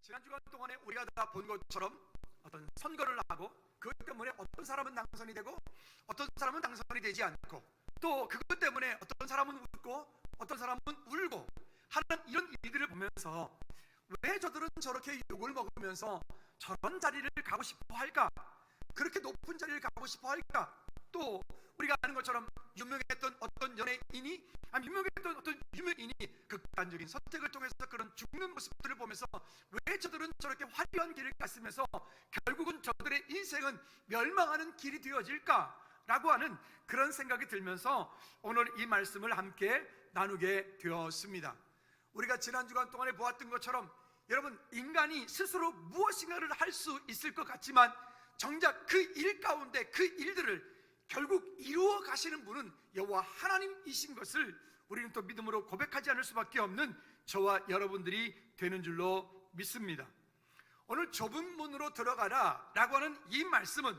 지난 주간 동안에 우리가 다 본 것처럼 어떤 선거를 하고 그것 때문에 어떤 사람은 당선이 되고 어떤 사람은 당선이 되지 않고 또 그것 때문에 어떤 사람은 웃고 어떤 사람은 울고 하는 이런 일들을 보면서 왜 저들은 저렇게 욕을 먹으면서 저런 자리를 가고 싶어 할까? 그렇게 높은 자리를 가고 싶어 할까? 또 우리가 아는 것처럼 유명했던 어떤 연예인이 유명했던 어떤 유명인이 극단적인 선택을 통해서 그런 죽는 모습들을 보면서 왜 저들은 저렇게 화려한 길을 갔으면서 결국은 저들의 인생은 멸망하는 길이 되어질까? 라고 하는 그런 생각이 들면서 오늘 이 말씀을 함께 나누게 되었습니다. 우리가 지난 주간 동안에 보았던 것처럼 여러분, 인간이 스스로 무엇인가를 할 수 있을 것 같지만 정작 그 일 가운데 그 일들을 결국 이루어 가시는 분은 여호와 하나님이신 것을 우리는 또 믿음으로 고백하지 않을 수밖에 없는 저와 여러분들이 되는 줄로 믿습니다. 오늘 좁은 문으로 들어가라 라고 하는 이 말씀은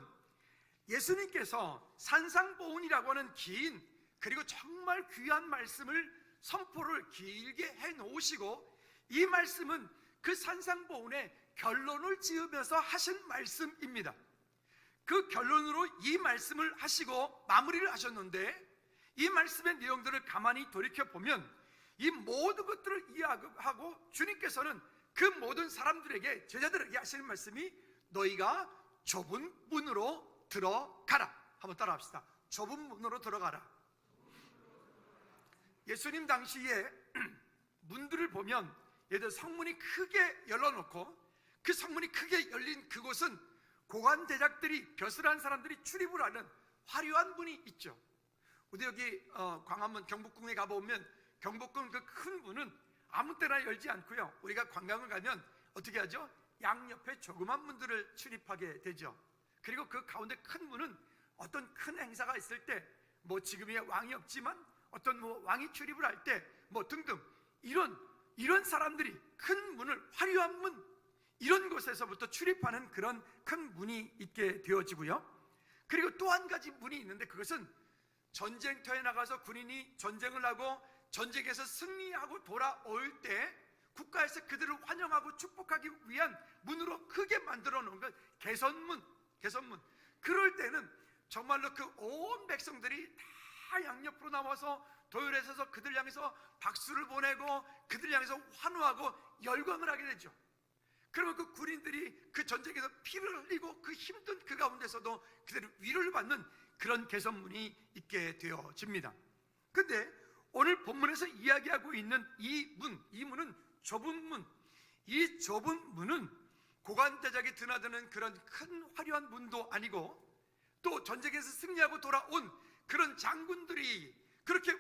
예수님께서 산상보훈이라고 하는 긴 그리고 정말 귀한 말씀을 선포를 길게 해놓으시고 이 말씀은 그 산상보훈의 결론을 지으면서 하신 말씀입니다. 그 결론으로 이 말씀을 하시고 마무리를 하셨는데 이 말씀의 내용들을 가만히 돌이켜보면 이 모든 것들을 이해하고 주님께서는 그 모든 사람들에게 제자들에게 하시는 말씀이 너희가 좁은 문으로 들어가라. 한번 따라합시다. 좁은 문으로 들어가라. 예수님 당시에 문들을 보면 예를 들어 성문이 크게 열어놓고 그 성문이 크게 열린 그곳은 고관 대작들이 벼슬한 사람들이 출입을 하는 화려한 문이 있죠. 우리 여기 광화문 경복궁에 가보면 경복궁 그 큰 문은 아무 때나 열지 않고요, 우리가 관광을 가면 어떻게 하죠? 양옆에 조그만 문들을 출입하게 되죠. 그리고 그 가운데 큰 문은 어떤 큰 행사가 있을 때 뭐 지금이야 왕이 없지만 어떤 뭐 왕이 출입을 할 때 뭐 등등 이런 사람들이 큰 문을, 화려한 문, 이런 곳에서부터 출입하는 그런 큰 문이 있게 되어지고요. 그리고 또 한 가지 문이 있는데 그것은 전쟁터에 나가서 군인이 전쟁을 하고 전쟁에서 승리하고 돌아올 때 국가에서 그들을 환영하고 축복하기 위한 문으로 크게 만들어 놓은 것, 개선문. 그럴 때는 정말로 그 온 백성들이 다 양옆으로 나와서 도열에 서서 그들 향해서 박수를 보내고 그들 향해서 환호하고 열광을 하게 되죠. 그러면 그 군인들이 그 전쟁에서 피를 흘리고 그 힘든 그 가운데서도 그들의 위로를 받는 그런 개선문이 있게 되어집니다. 근데 오늘 본문에서 이야기하고 있는 이 문은 좁은 문. 이 좁은 문은 고관대작이 드나드는 그런 큰 화려한 문도 아니고 또 전쟁에서 승리하고 돌아온 그런 장군들이 그렇게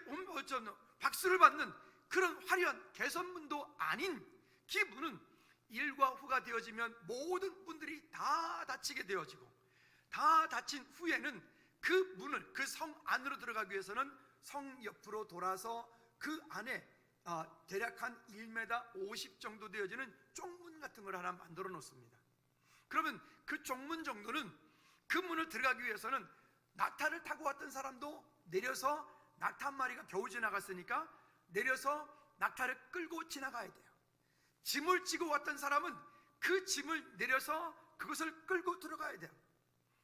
박수를 받는 그런 화려한 개선문도 아닌 그 문은 일과 후가 되어지면 모든 분들이 다 닫히게 되어지고 다 닫힌 후에는 그 문을, 그 성 안으로 들어가기 위해서는 성 옆으로 돌아서 그 안에 대략 한 1m 50 정도 되어지는 쪽문 같은 걸 하나 만들어 놓습니다. 그러면 그 쪽문 정도는 그 문을 들어가기 위해서는 낙타를 타고 왔던 사람도 내려서, 낙타 한 마리가 겨우 지나갔으니까 내려서 낙타를 끌고 지나가야 돼요. 짐을 지고 왔던 사람은 그 짐을 내려서 그것을 끌고 들어가야 돼요.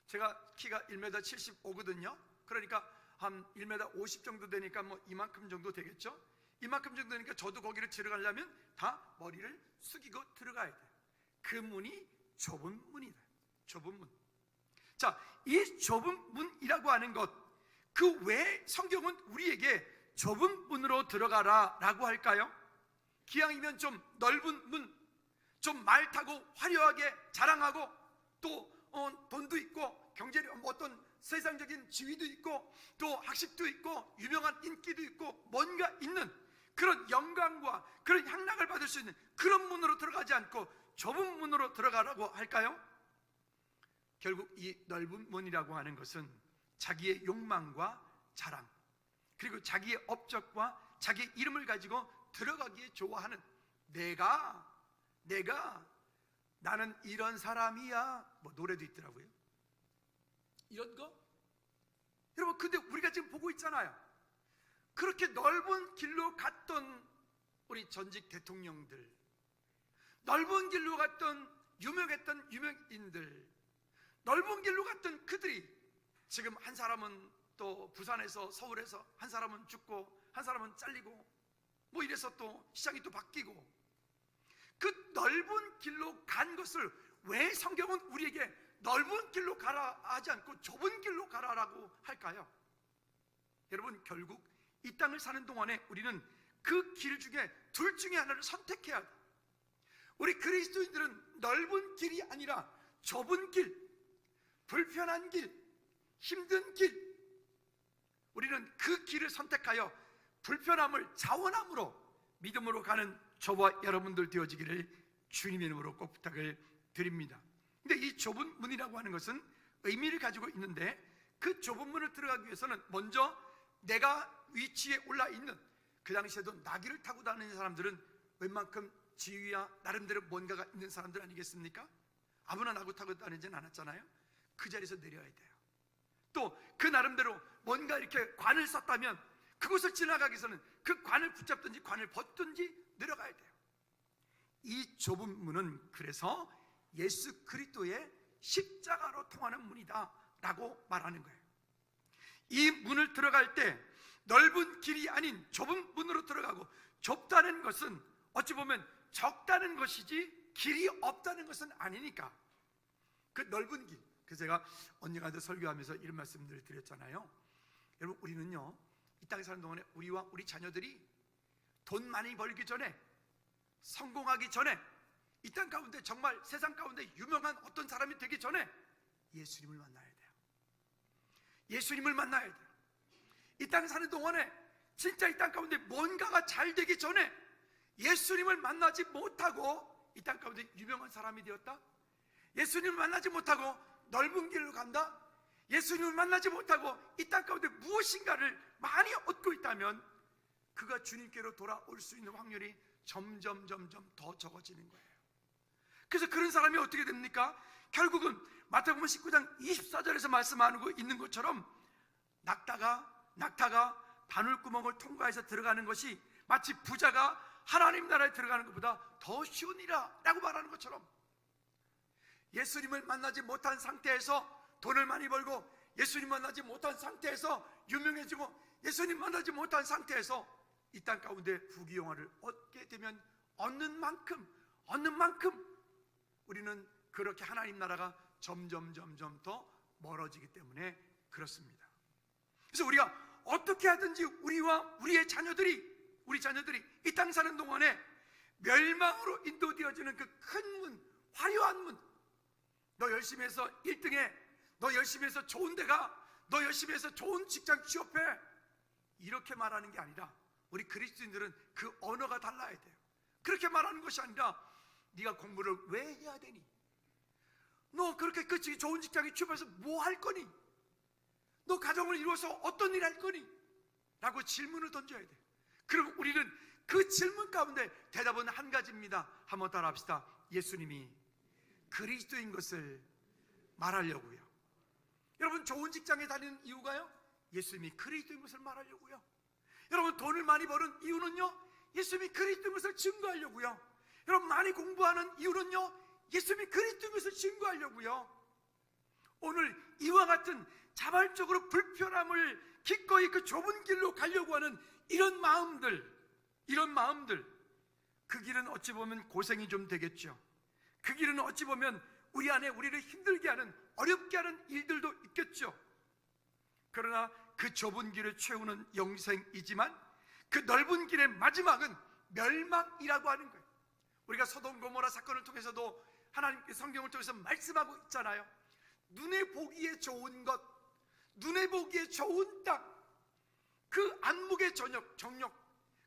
제가 키가 1m 75거든요 그러니까 한 1m 50 정도 되니까 뭐 이만큼 정도 되겠죠. 이만큼 정도 되니까 저도 거기를 들어가려면 다 머리를 숙이고 들어가야 돼요. 그 문이 좁은 문이다. 좁은 문. 자, 이 좁은 문이라고 하는 것, 그 왜 성경은 우리에게 좁은 문으로 들어가라 라고 할까요? 기왕이면 좀 넓은 문, 좀 말 타고 화려하게 자랑하고 또 돈도 있고 경제력, 어떤 세상적인 지위도 있고 또 학식도 있고 유명한 인기도 있고 뭔가 있는 그런 영광과 그런 향락을 받을 수 있는 그런 문으로 들어가지 않고 좁은 문으로 들어가라고 할까요? 결국 이 넓은 문이라고 하는 것은 자기의 욕망과 자랑, 그리고 자기의 업적과 자기의 이름을 가지고 들어가기에 좋아하는, 나는 이런 사람이야, 뭐 노래도 있더라고요. 이런 거 여러분, 근데 우리가 지금 보고 있잖아요. 그렇게 넓은 길로 갔던 우리 전직 대통령들, 넓은 길로 갔던 유명했던 유명인들, 넓은 길로 갔던 그들이 지금 한 사람은 또 부산에서 서울에서, 한 사람은 죽고 한 사람은 잘리고 뭐 이래서 또 시장이 또 바뀌고, 그 넓은 길로 간 것을 왜 성경은 우리에게 넓은 길로 가라 하지 않고 좁은 길로 가라라고 할까요? 여러분, 결국 이 땅을 사는 동안에 우리는 그 길 중에 둘 중에 하나를 선택해야 돼. 우리 그리스도인들은 넓은 길이 아니라 좁은 길, 불편한 길, 힘든 길, 우리는 그 길을 선택하여 불편함을 자원함으로 믿음으로 가는 저와 여러분들 되어지기를 주님의 이름으로 꼭 부탁을 드립니다. 근데 이 좁은 문이라고 하는 것은 의미를 가지고 있는데, 그 좁은 문을 들어가기 위해서는 먼저 내가 위치에 올라 있는, 그 당시에도 나귀를 타고 다니는 사람들은 웬만큼 지위와 나름대로 뭔가가 있는 사람들 아니겠습니까? 아무나 나귀 타고 다니진 않았잖아요. 그 자리에서 내려야 돼요. 또 그 나름대로 뭔가 이렇게 관을 썼다면 그곳을 지나가기 위해서는 그 관을 붙잡든지 관을 벗든지 내려가야 돼요. 이 좁은 문은 그래서 예수 그리스도의 십자가로 통하는 문이다 라고 말하는 거예요. 이 문을 들어갈 때 넓은 길이 아닌 좁은 문으로 들어가고, 좁다는 것은 어찌 보면 적다는 것이지 길이 없다는 것은 아니니까 그 넓은 길. 그래서 제가 언젠가 설교하면서 이런 말씀들을 드렸잖아요. 여러분, 우리는요, 이 땅에 사는 동안에 우리와 우리 자녀들이 돈 많이 벌기 전에, 성공하기 전에, 이 땅 가운데 정말 세상 가운데 유명한 어떤 사람이 되기 전에 예수님을 만나야 돼요. 예수님을 만나야 돼요. 이 땅에 사는 동안에 진짜 이 땅 가운데 뭔가가 잘 되기 전에 예수님을 만나지 못하고 이 땅 가운데 유명한 사람이 되었다? 예수님을 만나지 못하고 넓은 길로 간다? 예수님을 만나지 못하고 이 땅 가운데 무엇인가를 많이 얻고 있다면 그가 주님께로 돌아올 수 있는 확률이 점점 더 적어지는 거예요. 그래서 그런 사람이 어떻게 됩니까? 결국은 마태복음 19장 24절에서 말씀하고 있는 것처럼 낙타가 바늘구멍을 통과해서 들어가는 것이 마치 부자가 하나님 나라에 들어가는 것보다 더 쉬운 일이라 라고 말하는 것처럼, 예수님을 만나지 못한 상태에서 돈을 많이 벌고, 예수님 만나지 못한 상태에서 유명해지고, 예수님 만나지 못한 상태에서 이 땅 가운데 부귀영화를 얻게 되면 얻는 만큼 우리는 그렇게 하나님 나라가 점점 더 멀어지기 때문에 그렇습니다. 그래서 우리가 어떻게 하든지 우리와 우리의 자녀들이, 우리 자녀들이 이 땅 사는 동안에 멸망으로 인도되어지는 그 큰 문, 화려한 문, 너 열심히 해서 1등해, 너 열심히 해서 좋은 데 가, 너 열심히 해서 좋은 직장 취업해, 이렇게 말하는 게 아니라, 우리 그리스도인들은 그 언어가 달라야 돼요. 그렇게 말하는 것이 아니라, 네가 공부를 왜 해야 되니? 너 그렇게 그 좋은 직장에 취업해서 뭐 할 거니? 너 가정을 이루어서 어떤 일 할 거니? 라고 질문을 던져야 돼요. 그럼 우리는 그 질문 가운데 대답은 한 가지입니다. 한번 따라 합시다. 예수님이 그리스도인 것을 말하려고요. 여러분, 좋은 직장에 다니는 이유가요? 예수님이 그리스도인 것을 말하려고요. 여러분, 돈을 많이 버는 이유는요? 예수님이 그리스도인 것을 증거하려고요. 여러분, 많이 공부하는 이유는요? 예수님이 그리스도인 것을 증거하려고요. 오늘 이와 같은 자발적으로 불편함을 기꺼이 그 좁은 길로 가려고 하는 이런 마음들, 그 길은 어찌 보면 고생이 좀 되겠죠. 그 길은 어찌 보면 우리 안에 우리를 힘들게 하는, 어렵게 하는 일들도 있겠죠. 그러나 그 좁은 길을 채우는 영생이지만 그 넓은 길의 마지막은 멸망이라고 하는 거예요. 우리가 소돔 고모라 사건을 통해서도 하나님께 성경을 통해서 말씀하고 있잖아요. 눈에 보기에 좋은 것, 눈에 보기에 좋은 땅, 그 안목의 정욕,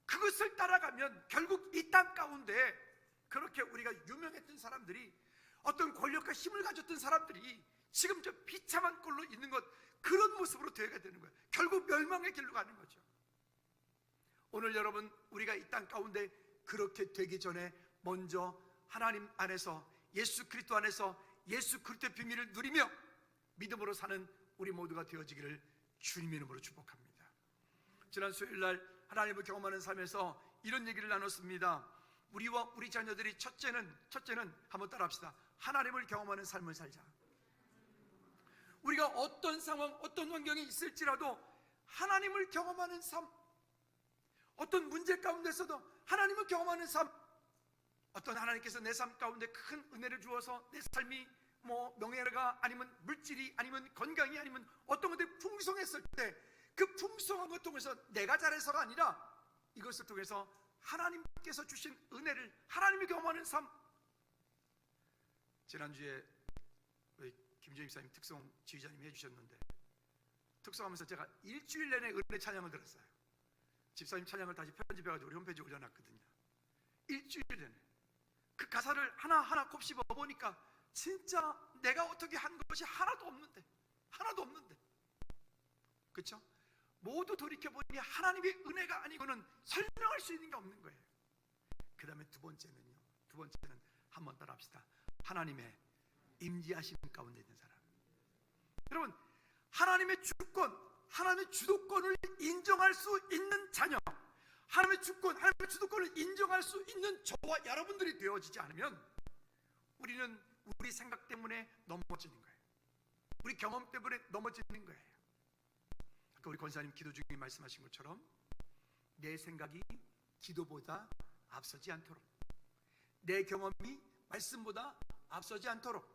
그것을 따라가면 결국 이 땅 가운데 그렇게 우리가 유명했던 사람들이, 어떤 권력과 힘을 가졌던 사람들이 지금 저 비참한 꼴로 있는 것, 그런 모습으로 되어야 되는 거예요. 결국 멸망의 길로 가는 거죠. 오늘 여러분, 우리가 이 땅 가운데 그렇게 되기 전에 먼저 하나님 안에서, 예수 그리스도 안에서 예수 그리스도의 비밀을 누리며 믿음으로 사는 우리 모두가 되어지기를 주님의 이름으로 축복합니다. 지난 수요일날 하나님을 경험하는 삶에서 이런 얘기를 나눴습니다. 우리와 우리 자녀들이 첫째는 한번 따라합시다. 하나님을 경험하는 삶을 살자. 우리가 어떤 상황, 어떤 환경에 있을지라도 하나님을 경험하는 삶, 어떤 문제 가운데서도 하나님을 경험하는 삶, 어떤 하나님께서 내 삶 가운데 큰 은혜를 주어서 내 삶이 명예가 아니면 물질이 아니면 건강이 아니면 어떤 것들이 풍성했을 때 그 풍성한 것 통해서 내가 잘해서가 아니라 이것을 통해서 하나님께서 주신 은혜를 하나님이 경험하는 삶. 지난주에 김정희 집사님 특송 지휘자님이 해주셨는데, 특송하면서 제가 일주일 내내 은혜 찬양을 들었어요. 집사님 찬양을 다시 편집해가지고 우리 홈페이지에 올려놨거든요. 일주일 내내 그 가사를 하나하나 곱씹어 보니까 진짜 내가 어떻게 한 것이 하나도 없는데 그렇죠? 모두 돌이켜보니 하나님의 은혜가 아니고는 설명할 수 있는 게 없는 거예요. 그 다음에 두 번째는 한번 따라합시다. 하나님의 임재하심 가운데 있는 사람. 여러분, 하나님의 주권, 하나님의 주도권을 인정할 수 있는 자녀, 하나님의 주권, 하나님의 주도권을 인정할 수 있는 저와 여러분들이 되어지지 않으면 우리는 우리 생각 때문에 넘어지는 거예요. 우리 경험 때문에 넘어지는 거예요. 아까 우리 권사님 기도 중에 말씀하신 것처럼 내 생각이 기도보다 앞서지 않도록, 내 경험이 말씀보다 앞서지 않도록,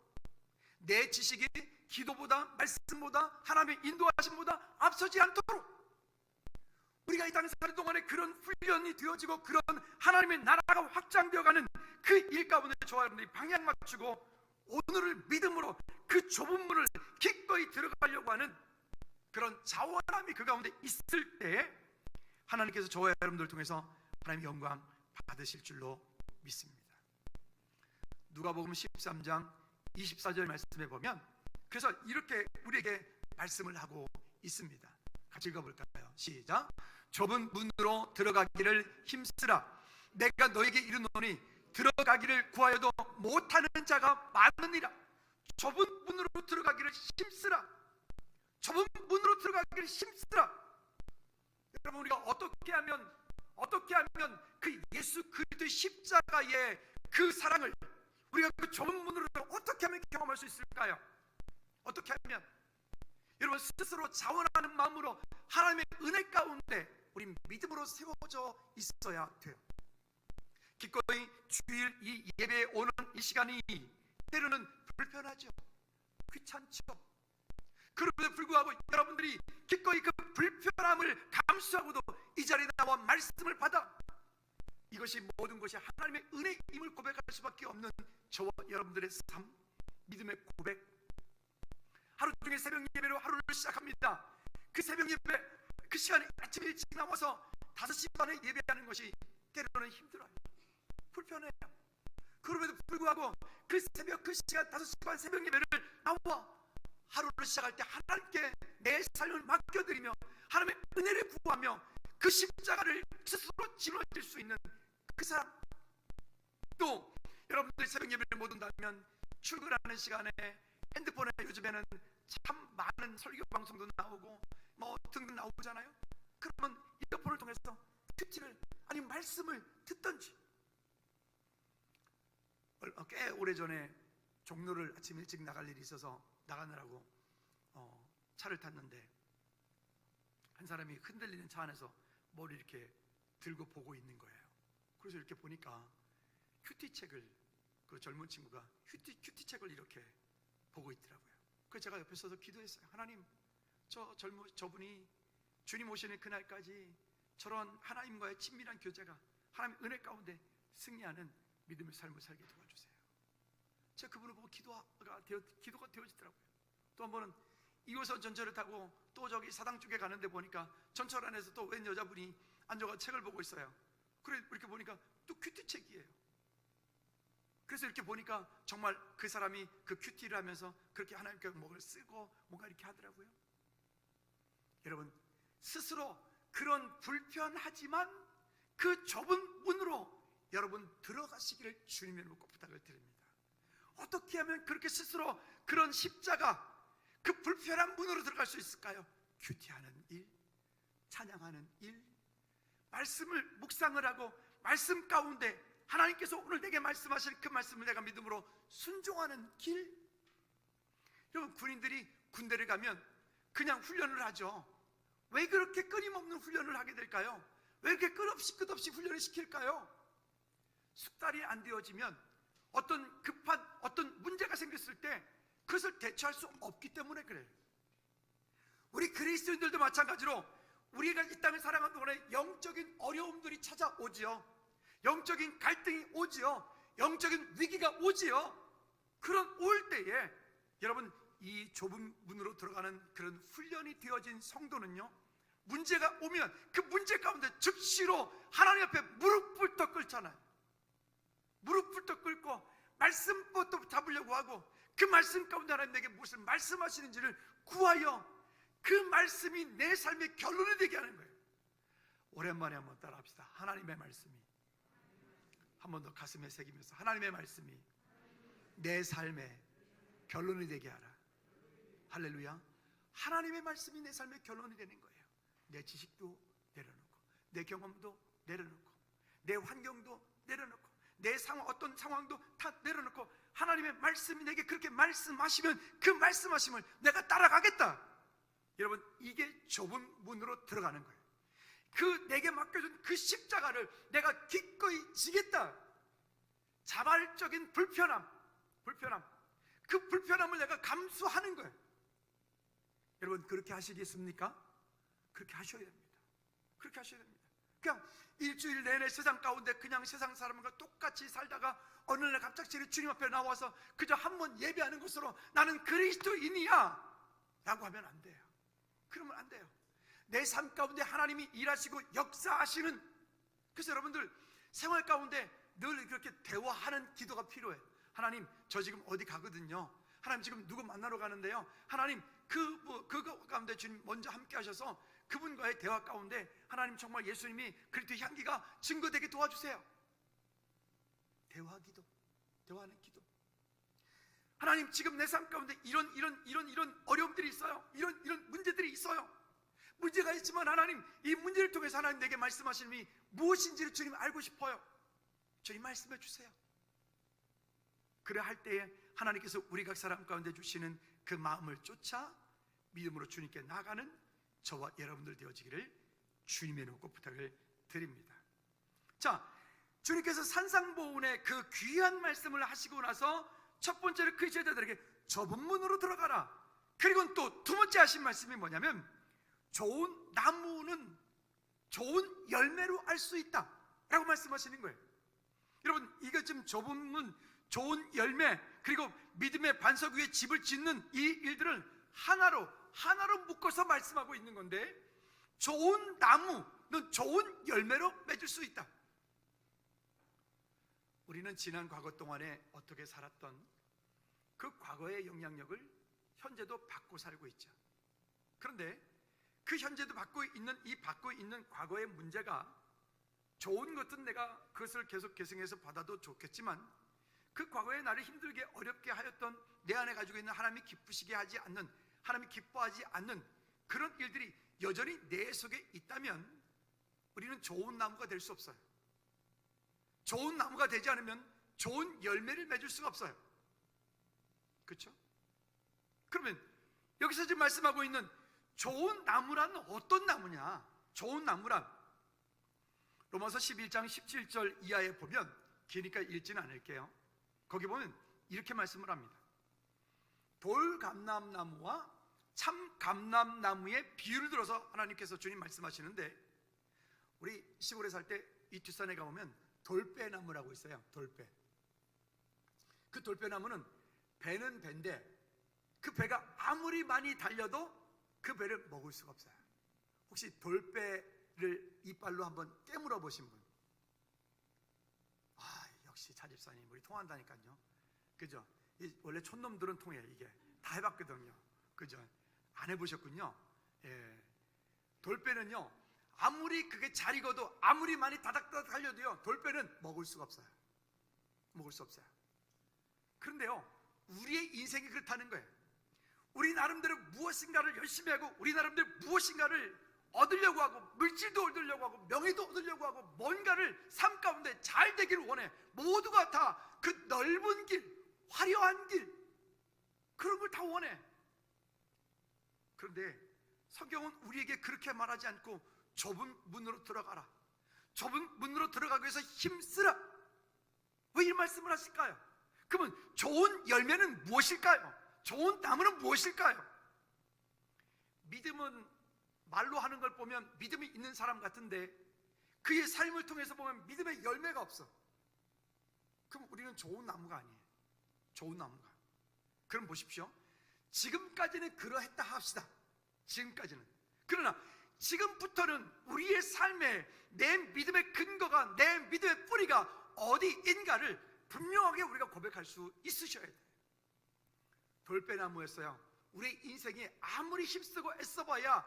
내 지식이 기도보다 말씀보다 하나님의 인도하심보다 앞서지 않도록, 우리가 이 땅에 사는 동안에 그런 훈련이 되어지고 그런 하나님의 나라가 확장되어가는 그 일 가운데 저와 여러분들이 방향 맞추고 오늘을 믿음으로 그 좁은 문을 기꺼이 들어가려고 하는 그런 자원함이 그 가운데 있을 때 하나님께서 저와 여러분들을 통해서 하나님의 영광 받으실 줄로 믿습니다. 누가복음 13장 24절 말씀에 보면 그래서 이렇게 우리에게 말씀을 하고 있습니다. 같이 읽어볼까요? 시작. 좁은 문으로 들어가기를 힘쓰라. 내가 너에게 이르노니 들어가기를 구하여도 못하는 자가 많으니라. 좁은 문으로 들어가기를 힘쓰라. 좁은 문으로 들어가기를 힘쓰라. 여러분, 우리가 어떻게 하면 그 예수 그리스도의 십자가의 그 사랑을 우리가 그 좁은 문으로 어떻게 하면 경험할 수 있을까요? 어떻게 하면? 여러분, 스스로 자원하는 마음으로 하나님의 은혜 가운데 우리 믿음으로 세워져 있어야 돼요. 기꺼이 주일 이 예배에 오는 이 시간이 때로는 불편하죠. 귀찮죠. 그럼에도 불구하고 여러분들이 기꺼이 그 불편함을 감수하고도 이 자리에 나와 말씀을 받아 이것이 모든 것이 하나님의 은혜임을 고백할 수밖에 없는 저와 여러분들의 삶, 믿음의 고백. 하루 중에 새벽 예배로 하루를 시작합니다. 그 새벽 예배 그 시간에 아침 일찍 나와서 5시 반에 예배하는 것이 때로는 힘들어요. 불편해요. 그럼에도 불구하고 그 새벽 그 시간 5시 반 새벽 예배를 나와 하루를 시작할 때 하나님께 내 삶을 맡겨드리며 하나님의 은혜를 구하며 그 십자가를 스스로 짊어질 수 있는 그 사람. 또 여러분들 새벽 예배를 못 온다면 출근하는 시간에 핸드폰에 요즘에는 참 많은 설교 방송도 나오고 등등 나오잖아요. 그러면 이어폰을 통해서 큐티를 아니 말씀을 듣든지. 꽤 오래전에 종로를 아침 일찍 나갈 일이 있어서 나가느라고 차를 탔는데 한 사람이 흔들리는 차 안에서 머리 이렇게 들고 보고 있는 거예요. 그래서 이렇게 보니까 큐티책을, 그 젊은 친구가 큐티책을 이렇게 보고 있더라고요. 그래서 제가 옆에 서서 기도했어요. 하나님, 저분이 주님 오시는 그날까지 저런 하나님과의 친밀한 교제가 하나님의 은혜 가운데 승리하는 믿음의 삶을 살게 도와주세요. 제가 그분을 보고 기도가 되어지더라고요. 또 한 번은 2호선 전철을 타고 또 저기 사당 쪽에 가는데 보니까 전철 안에서 또 웬 여자분이 앉아가 책을 보고 있어요. 그래 이렇게 보니까 또 큐티책이에요. 그래서 이렇게 보니까 정말 그 사람이 그 큐티를 하면서 그렇게 하나님께 목을 쓰고 뭔가 이렇게 하더라고요. 여러분, 스스로 그런 불편하지만 그 좁은 문으로 여러분 들어가시기를 주님의 이름으로 꼭 부탁을 드립니다. 어떻게 하면 그렇게 스스로 그런 십자가 그 불편한 문으로 들어갈 수 있을까요? 큐티하는 일, 찬양하는 일, 말씀을 묵상을 하고 말씀 가운데 하나님께서 오늘 내게 말씀하실 그 말씀을 내가 믿음으로 순종하는 길. 여러분, 군인들이 군대를 가면 그냥 훈련을 하죠. 왜 그렇게 끊임없는 훈련을 하게 될까요? 왜 그렇게 끝없이 훈련을 시킬까요? 숙달이 안 되어지면 어떤 급한 어떤 문제가 생겼을 때 그것을 대처할 수 없기 때문에 그래요. 우리 그리스도인들도 마찬가지로 우리가 이 땅을 살아가는 동안에 영적인 어려움들이 찾아오지요. 영적인 갈등이 오지요. 영적인 위기가 오지요. 그런 올 때에 여러분, 이 좁은 문으로 들어가는 그런 훈련이 되어진 성도는요, 문제가 오면 그 문제 가운데 즉시로 하나님 앞에 무릎을 더 꿇잖아요. 무릎을 더 꿇고 말씀부터 잡으려고 하고, 그 말씀 가운데 하나님 내게 무엇을 말씀하시는지를 구하여 그 말씀이 내 삶의 결론이 되게 하는 거예요. 오랜만에 한번 따라합시다. 하나님의 말씀이, 한 번 더 가슴에 새기면서, 하나님의 말씀이 내 삶의 결론이 되게 하라. 할렐루야. 하나님의 말씀이 내 삶의 결론이 되는 거예요. 내 지식도 내려놓고, 내 경험도 내려놓고, 내 환경도 내려놓고, 내 상황, 어떤 상황도 다 내려놓고, 하나님의 말씀이 내게 그렇게 말씀하시면 그 말씀하심을 내가 따라가겠다. 여러분, 이게 좁은 문으로 들어가는 거예요. 그 내게 맡겨준 그 십자가를 내가 기꺼이 지겠다. 자발적인 불편함, 그 불편함을 내가 감수하는 거예요. 여러분, 그렇게 하시겠습니까? 그렇게 하셔야 됩니다. 그렇게 하셔야 됩니다. 그냥 일주일 내내 세상 가운데 그냥 세상 사람과 똑같이 살다가 어느 날 갑작스레 주님 앞에 나와서 그저 한 번 예배하는 것으로 나는 그리스도인이야 라고 하면 안 돼요. 그러면 안 돼요. 내 삶 가운데 하나님이 일하시고 역사하시는, 그래서 여러분들 생활 가운데 늘 그렇게 대화하는 기도가 필요해요. 하나님, 저 지금 어디 가거든요. 하나님, 지금 누구 만나러 가는데요. 하나님, 그거 가운데 주님 먼저 함께 하셔서 그분과의 대화 가운데 하나님, 정말 예수님이 그리스도의 향기가 증거되게 도와주세요. 대화하는 기도. 하나님, 지금 내 삶 가운데 이런 어려움들이 있어요. 이런 문제들이 있어요. 문제가 있지만 하나님, 이 문제를 통해서 하나님 내게 말씀하시는 이 무엇인지를 주님 알고 싶어요. 주님 말씀해 주세요. 그래 할 때에 하나님께서 우리 각 사람 가운데 주시는 그 마음을 쫓아 믿음으로 주님께 나가는 저와 여러분들 되어지기를 주님의 이름으로 부탁을 드립니다. 자, 주님께서 산상보훈의 그 귀한 말씀을 하시고 나서 첫 번째로 그 제자들에게 좁은 문으로 들어가라. 그리고 또 두 번째 하신 말씀이 뭐냐면, 좋은 나무는 좋은 열매로 알 수 있다 라고 말씀하시는 거예요. 여러분, 이거 지금 좁은 문, 좋은 열매, 그리고 믿음의 반석 위에 집을 짓는 이 일들을 하나로 묶어서 말씀하고 있는 건데, 좋은 나무는 좋은 열매로 맺을 수 있다. 우리는 지난 과거 동안에 어떻게 살았던 그 과거의 영향력을 현재도 받고 살고 있죠. 그런데 그 현재도 받고 있는 과거의 문제가 좋은 것은 내가 그것을 계속 계승해서 받아도 좋겠지만, 그 과거의 나를 힘들게 어렵게 하였던 내 안에 가지고 있는 하나님이 기쁘시게 하지 않는, 하나님이 기뻐하지 않는 그런 일들이 여전히 내 속에 있다면 우리는 좋은 나무가 될 수 없어요. 좋은 나무가 되지 않으면 좋은 열매를 맺을 수가 없어요. 그렇죠? 그러면 여기서 지금 말씀하고 있는 좋은 나무란 어떤 나무냐? 좋은 나무란 로마서 11장 17절 이하에 보면, 기니까 읽지는 않을게요. 거기 보면 이렇게 말씀을 합니다. 돌감람나무와 참감람나무의 비유를 들어서 하나님께서 주님 말씀하시는데, 우리 시골에 살 때 이 뒷산에 가보면 돌배나무라고 있어요. 돌배. 그 돌배나무는 배는 배인데 그 배가 아무리 많이 달려도 그 배를 먹을 수가 없어요. 혹시 돌배를 이빨로 한번 깨물어 보신 분? 아, 역시 차집사님, 우리 통한다니까요. 그죠? 원래 촌놈들은 통해. 이게 다 해봤거든요. 그죠? 안 해보셨군요. 예. 돌배는요, 아무리 그게 잘 익어도, 아무리 많이 다닥다닥 달려도요, 돌배는 먹을 수가 없어요. 먹을 수 없어요. 그런데요, 우리의 인생이 그렇다는 거예요. 우리 나름대로 무엇인가를 열심히 하고, 우리 나름대로 무엇인가를 얻으려고 하고, 물질도 얻으려고 하고, 명예도 얻으려고 하고, 뭔가를 삶 가운데 잘 되기를 원해. 모두가 다 그 넓은 길, 화려한 길, 그런 걸 다 원해. 그런데 성경은 우리에게 그렇게 말하지 않고 좁은 문으로 들어가라, 좁은 문으로 들어가기 위해서 힘쓰라, 왜 이 말씀을 하실까요? 그러면 좋은 열매는 무엇일까요? 좋은 나무는 무엇일까요? 믿음은 말로 하는 걸 보면 믿음이 있는 사람 같은데 그의 삶을 통해서 보면 믿음의 열매가 없어. 그럼 우리는 좋은 나무가 아니에요. 좋은 나무가. 그럼 보십시오. 지금까지는 그러했다 합시다. 지금까지는. 그러나 지금부터는 우리의 삶에 내 믿음의 근거가, 내 믿음의 뿌리가 어디인가를 분명하게 우리가 고백할 수 있으셔야 돼요. 돌배나무였어요. 우리 인생이 아무리 힘쓰고 애써봐야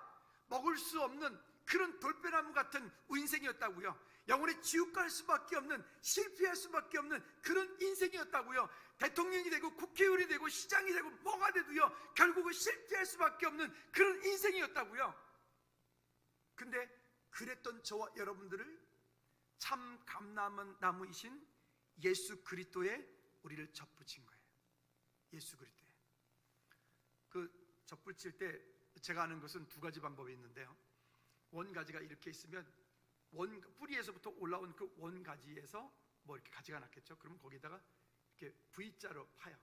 먹을 수 없는 그런 돌배나무 같은 인생이었다고요. 영원히 지옥 갈 수밖에 없는, 실패할 수밖에 없는 그런 인생이었다고요. 대통령이 되고 국회의원이 되고 시장이 되고 뭐가 돼도요, 결국은 실패할 수밖에 없는 그런 인생이었다고요. 근데 그랬던 저와 여러분들을 참 감람나무이신 예수 그리스도에 우리를 접붙인 거예요. 예수 그리스도에. 그 접붙일 때 제가 아는 것은 두 가지 방법이 있는데요. 원가지가 이렇게 있으면 뿌리에서부터 올라온 그 원가지에서 뭐 이렇게 가지가 났겠죠. 그러면 거기다가 이렇게 V자로 파요.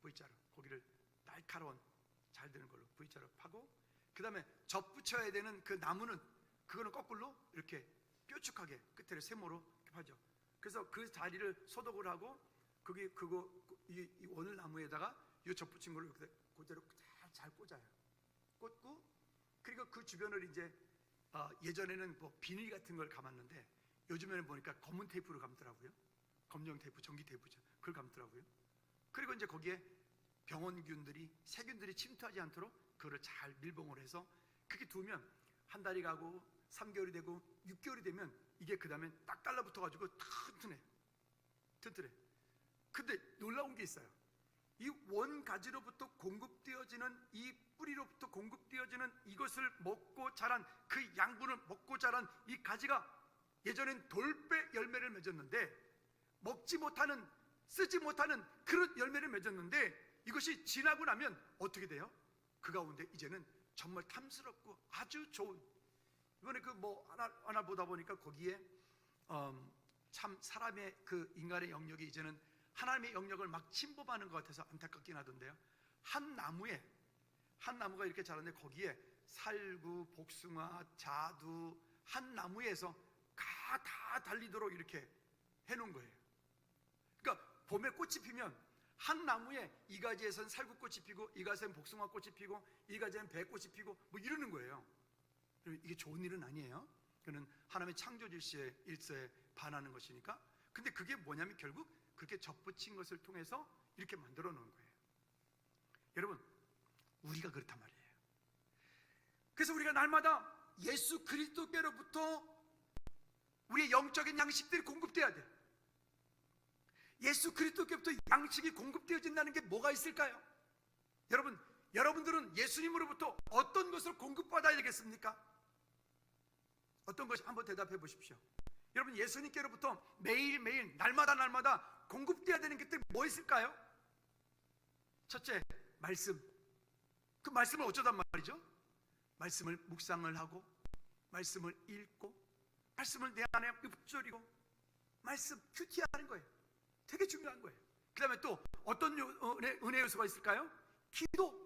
V자로 고기를 날카로운 잘 되는 걸로 V자로 파고, 그 다음에 접붙여야 되는 그 나무는 그거는 거꾸로 이렇게 뾰족하게 끝을 세모로 이렇게 파죠. 그래서 그 자리를 소독을 하고 이 원을 나무에다가 이 접붙인 걸로 그대로 잘 꽂아요. 꽂고, 그리고 그 주변을 이제 예전에는 뭐 비닐 같은 걸 감았는데 요즘에는 보니까 검은 테이프로 감더라고요. 검정 테이프, 전기 테이프죠. 그걸 감더라고요. 그리고 이제 거기에 병원균들이, 세균들이 침투하지 않도록 그거를 잘 밀봉을 해서 그렇게 두면 한 달이 가고 3개월이 되고 6개월이 되면 이게 그 다음에 딱 달라붙어가지고 튼튼해. 근데 놀라운 게 있어요. 이 원가지로부터 공급되어지는, 이 뿌리로부터 공급되어지는 이것을 먹고 자란 그 양분을 먹고 자란 이 가지가 예전엔 돌배 열매를 맺었는데, 먹지 못하는, 쓰지 못하는 그런 열매를 맺었는데, 이것이 지나고 나면 어떻게 돼요? 그 가운데 이제는 정말 탐스럽고 아주 좋은, 이번에 그 뭐 하나 보다 보니까 거기에 참 사람의 그 인간의 영역이 이제는 하나님의 영역을 막 침범하는 것 같아서 안타깝긴 하던데요. 한 나무가 이렇게 자랐는데 거기에 살구, 복숭아, 자두, 한 나무에서 다 달리도록 이렇게 해놓은 거예요. 그러니까 봄에 꽃이 피면 한 나무에 이 가지에선 살구꽃이 피고, 이 가지에는 복숭아꽃이 피고, 이 가지에는 배꽃이 피고, 뭐 이러는 거예요. 이게 좋은 일은 아니에요. 그는 하나님의 창조 질서에 반하는 것이니까. 근데 그게 뭐냐면 결국 그렇게 접붙인 것을 통해서 이렇게 만들어 놓은 거예요. 여러분, 우리가 그렇단 말이에요. 그래서 우리가 날마다 예수 그리스도께로부터 우리의 영적인 양식들이 공급돼야 돼. 예수 그리스도께로부터 양식이 공급되어진다는 게 뭐가 있을까요? 여러분들은 예수님으로부터 어떤 것을 공급받아야 되겠습니까? 어떤 것이, 한번 대답해 보십시오. 여러분, 예수님께로부터 매일매일 날마다 공급돼야 되는 것들이 뭐 있을까요? 첫째, 말씀. 그 말씀을 어쩌단 말이죠? 말씀을 묵상을 하고, 말씀을 읽고, 말씀을 내 안에 읊조리고, 말씀 큐티하는 거예요. 되게 중요한 거예요. 그 다음에 또 어떤 은혜 요소가 있을까요? 기도.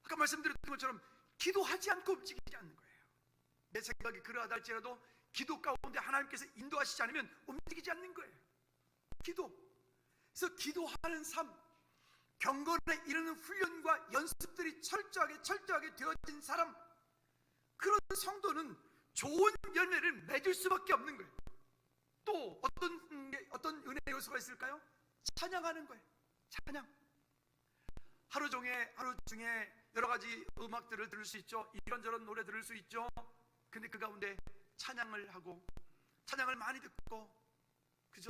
아까 말씀드렸던 것처럼 기도하지 않고 움직이지 않는 거예요. 내 생각이 그러하다 할지라도 기도 가운데 하나님께서 인도하시지 않으면 움직이지 않는 거예요. 기도. 그래서 기도하는 삶, 경건에 이르는 훈련과 연습들이 철저하게 되어진 사람, 그런 성도는 좋은 열매를 맺을 수밖에 없는 거예요. 또 어떤 은혜 요소가 있을까요? 찬양하는 거예요. 찬양. 하루 중에 여러 가지 음악들을 들을 수 있죠. 이런저런 노래 들을 수 있죠. 근데 그 가운데 찬양을 하고, 찬양을 많이 듣고, 그죠?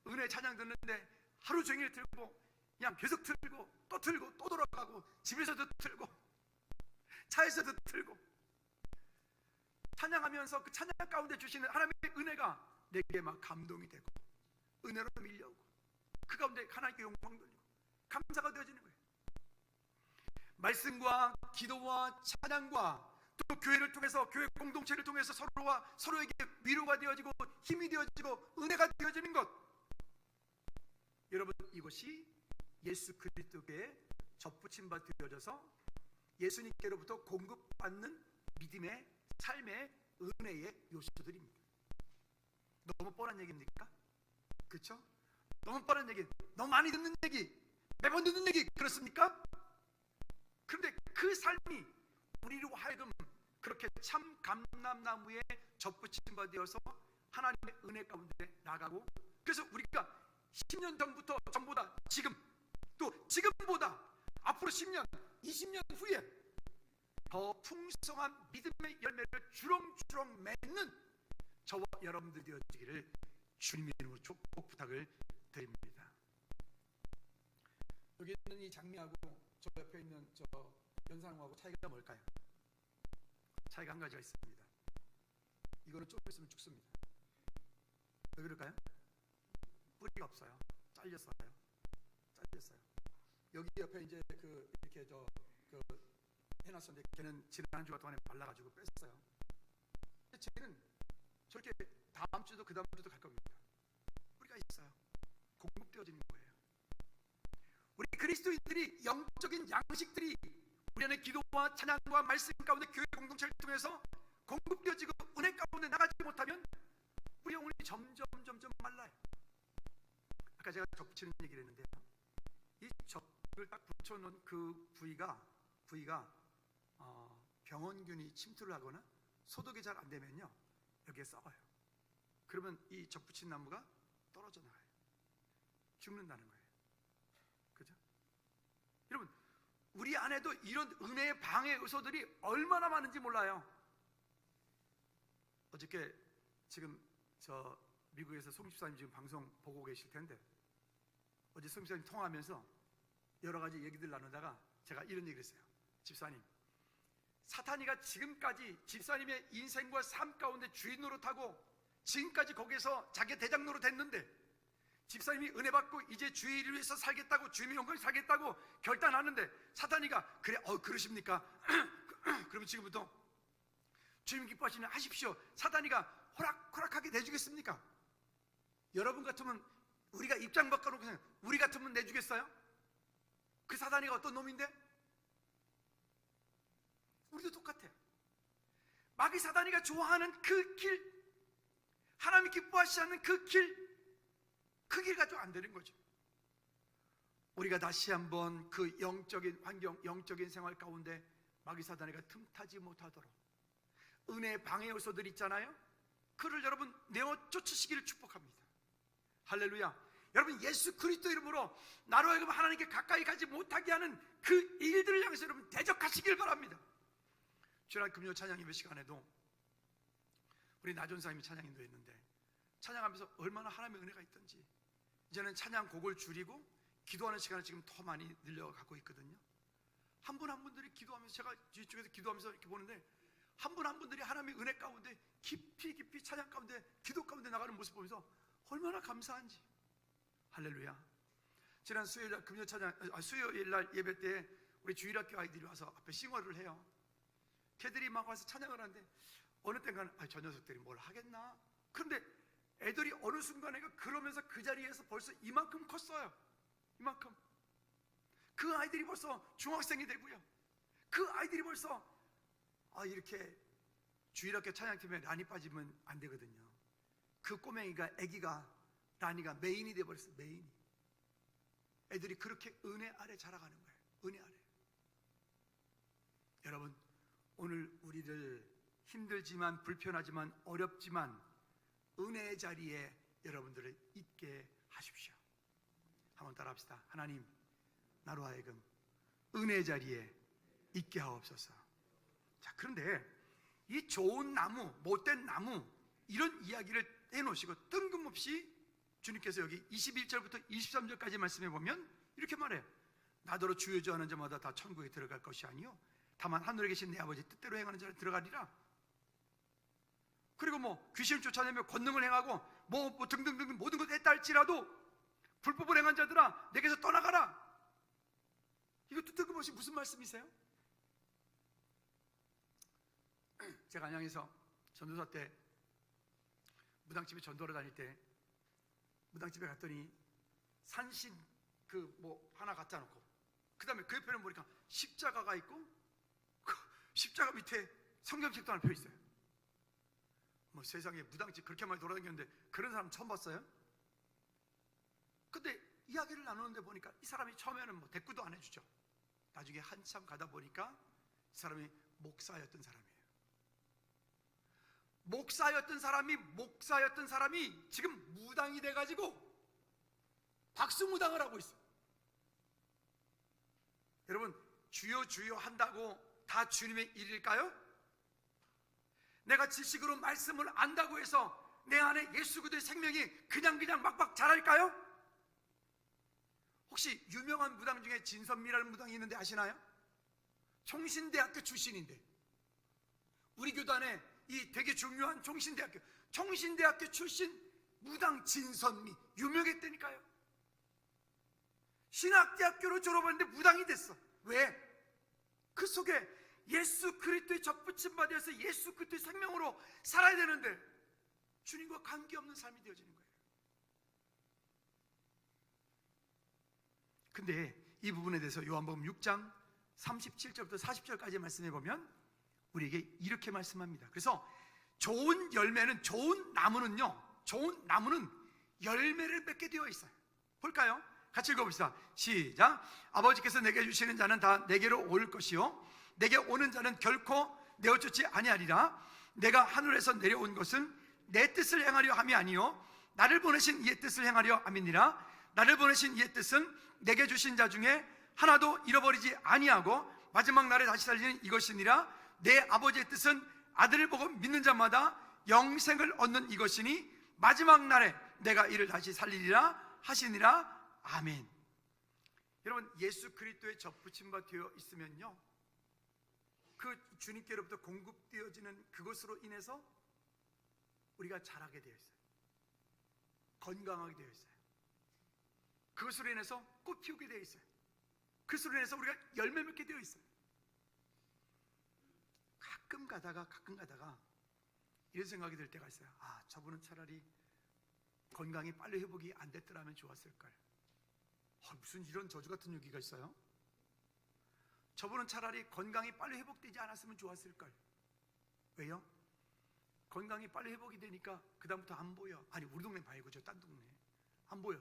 은혜 찬양 듣는데 하루 종일 들고, 그냥 계속 틀고 또 돌아가고, 집에서도 틀고 차에서도 틀고, 찬양하면서 그 찬양 가운데 주시는 하나님의 은혜가 내게 막 감동이 되고 은혜로 밀려오고 그 가운데 하나님께 영광 돌리고 감사가 되어지는 거예요. 말씀과 기도와 찬양과 또 교회를 통해서, 교회 공동체를 통해서 서로에게 위로가 되어지고 힘이 되어지고 은혜가 되어지는 것, 여러분, 이것이 예수 그리스도께 접붙임 바 되어져서 예수님께로부터 공급받는 믿음의 삶의 은혜의 요소들입니다. 너무 뻔한 얘기입니까? 그렇죠? 너무 뻔한 얘기, 너무 많이 듣는 얘기, 매번 듣는 얘기, 그렇습니까? 그런데 그 삶이 우리로 하여금 그렇게 참 감람나무에 접붙임 바 되어서 하나님의 은혜 가운데 나가고, 그래서 우리가 10년 전보다 지금, 또 지금보다 앞으로 10년, 20년 후에 더 풍성한 믿음의 열매를 주렁주렁 맺는 저와 여러분들이 되어지기를 주님의 이름으로 축복 부탁을 드립니다. 여기 있는 이 장미하고 저 옆에 있는 저 연산하고 차이가 뭘까요? 차이가 한 가지가 있습니다. 이거는 좀 있으면 죽습니다. 왜 그럴까요? 뿌리가 없어요. 잘렸어요. 여기 옆에 이제 이렇게 해놨었는데 걔는 지난 주가 동안에 말라가지고 뺐어요. 근데 쟤는 저렇게 다음 주도 그 다음 주도 갈 겁니다. 뿌리가 있어요. 공급되어지는 거예요. 우리 그리스도인들이 영적인 양식들이 우리 안에 기도와 찬양과 말씀 가운데 교회 공동체를 통해서 공급되어지고 은혜 가운데 나가지 못하면 우리 영혼이 점점 말라요. 아까 제가 접붙이는 얘기를 했는데요, 이 접을 딱 붙여놓은 그 부위가 병원균이 침투를 하거나 소독이 잘 안 되면요, 여기에 썩어요. 그러면 이 접붙인 나무가 떨어져 나가요. 죽는다는 거예요. 그죠? 여러분, 우리 안에도 이런 은혜의 방해 요소들이 얼마나 많은지 몰라요. 어저께 지금 저 미국에서 송 집사님 지금 방송 보고 계실 텐데, 어제 송 집사님 통화하면서 여러 가지 얘기들 나누다가 제가 이런 얘기를 했어요. 집사님, 사탄이가 지금까지 집사님의 인생과 삶 가운데 주인 노릇하고 지금까지 거기에서 자기 대장 노릇했는데, 집사님이 은혜 받고 이제 주의를 위해서 살겠다고, 주님의 영광을 살겠다고 결단하는데 사탄이가 그래, 그러십니까? 그러면 지금부터 주님 기뻐하시면 하십시오. 사탄이가 허락하게 내주겠습니까? 여러분 같으면, 우리가 입장 바꿔놓고 우리 같으면 내주겠어요? 그 사탄이가 어떤 놈인데? 우리도 똑같아요. 마귀 사탄이가 좋아하는 그 길, 하나님이 기뻐하시지 않는 그 길, 그 길 가지고 안 되는 거죠. 우리가 다시 한번 그 영적인 환경, 영적인 생활 가운데 마귀 사탄이가 틈타지 못하도록 은혜의 방해 요소들 있잖아요. 그를 여러분 내어 쫓으시기를 축복합니다. 할렐루야. 여러분, 예수 그리스도 이름으로 나로 하여금 하나님께 가까이 가지 못하게 하는 그 일들을 향해서 여러분 대적하시길 바랍니다. 지난 금요 찬양 예배 시간에도 우리 나존사님이 찬양 인도했는데, 찬양하면서 얼마나 하나님의 은혜가 있던지, 이제는 찬양 곡을 줄이고 기도하는 시간을 지금 더 많이 늘려가고 있거든요. 한 분 한 분들이 기도하면서, 제가 뒤쪽에서 기도하면서 이렇게 보는데 한 분 한 분들이 하나님의 은혜 가운데 깊이 찬양 가운데, 기도 가운데 나가는 모습 보면서 얼마나 감사한지. 할렐루야. 지난 수요일날 금요 수요일날 예배 때 우리 주일학교 아이들이 와서 앞에 싱어를 해요. 걔들이 막 와서 찬양을 하는데 어느 땐가는 저 녀석들이 뭘 하겠나? 그런데 애들이 어느 순간에 그러면서 그 자리에서 벌써 이만큼 컸어요. 이만큼. 그 아이들이 벌써 중학생이 되고요. 그 아이들이 벌써 이렇게 주일학교 찬양팀에 란이 빠지면 안 되거든요. 그 꼬맹이가, 애기가, 란이가 메인이 돼버렸어요. 메인이. 애들이 그렇게 은혜 아래 자라가는 거예요. 은혜 아래. 여러분, 오늘 우리들 힘들지만, 불편하지만, 어렵지만 은혜의 자리에 여러분들을 있게 하십시오. 한번 따라합시다. 하나님, 나로 하여금 은혜의 자리에 있게 하옵소서. 자, 그런데 이 좋은 나무, 못된 나무, 이런 이야기를 해놓으시고 뜬금없이 주님께서 여기 21절부터 23절까지 말씀해 보면 이렇게 말해요. 나더러 주여 주여 하는 자마다 다 천국에 들어갈 것이 아니요 다만 하늘에 계신 내 아버지 뜻대로 행하는 자는 들어가리라. 그리고 뭐 귀신을 쫓아내며 권능을 행하고 뭐 등등등 모든 것을 했다 할지라도 불법을 행한 자들아 내게서 떠나가라. 이것도 뜬금없이 무슨 말씀이세요? 제가 안양에서 전도사 때 무당집에 전도를 다닐 때 무당집에 갔더니 산신 그 뭐 하나 갖다 놓고 그 다음에 그 옆에는 보니까 십자가가 있고 그 십자가 밑에 성경책도 하나 펴 있어요. 뭐 세상에 무당집 그렇게 많이 돌아다녔는데 그런 사람 처음 봤어요? 근데 이야기를 나누는데 보니까 이 사람이 처음에는 뭐 대꾸도 안 해주죠. 나중에 한참 가다 보니까 이 사람이 목사였던 사람이에요. 목사였던 사람이 지금 무당이 돼가지고 박수무당을 하고 있어요. 여러분, 주여 주여 한다고 다 주님의 일일까요? 내가 지식으로 말씀을 안다고 해서 내 안에 예수 그리스도의 생명이 그냥 막막 자랄까요? 혹시 유명한 무당 중에 진선미라는 무당이 있는데 아시나요? 총신대학교 출신인데 우리 교단에 이 되게 중요한 총신대학교 출신 무당 진선미 유명했다니까요. 신학대학교로 졸업했는데 무당이 됐어. 왜? 그 속에 예수 그리스도의 접붙임 받아서 예수 그리스도의 생명으로 살아야 되는데 주님과 관계없는 삶이 되어지는 거예요. 근데 이 부분에 대해서 요한복음 6장 37절부터 40절까지 말씀해 보면 우리에게 이렇게 말씀합니다. 그래서 좋은 나무는 열매를 맺게 되어 있어요. 볼까요? 같이 읽어봅시다. 시작. 아버지께서 내게 주시는 자는 다 내게로 올 것이요 내게 오는 자는 결코 내어쫓지 아니하리라. 내가 하늘에서 내려온 것은 내 뜻을 행하려 함이 아니요 나를 보내신 이의 뜻을 행하려 함이니라. 나를 보내신 이의 뜻은 내게 주신 자 중에 하나도 잃어버리지 아니하고 마지막 날에 다시 살리는 이것이니라. 내 아버지의 뜻은 아들을 보고 믿는 자마다 영생을 얻는 이것이니 마지막 날에 내가 이를 다시 살리리라 하시니라. 아멘. 여러분, 예수 그리스도의 접붙임바 되어 있으면요 그 주님께로부터 공급되어지는 그것으로 인해서 우리가 자라게 되어 있어요. 건강하게 되어 있어요. 그것으로 인해서 꽃 피우게 되어 있어요. 그것으로 인해서 우리가 열매 맺게 되어 있어요. 가끔 가다가 이런 생각이 들 때가 있어요. 아, 저분은 차라리 건강이 빨리 회복이 안 됐더라면 좋았을걸. 무슨 이런 저주 같은 얘기가 있어요? 저분은 차라리 건강이 빨리 회복되지 않았으면 좋았을걸. 왜요? 건강이 빨리 회복이 되니까 그 다음부터 안 보여. 아니 우리 동네 말고 저 딴 동네 안 보여.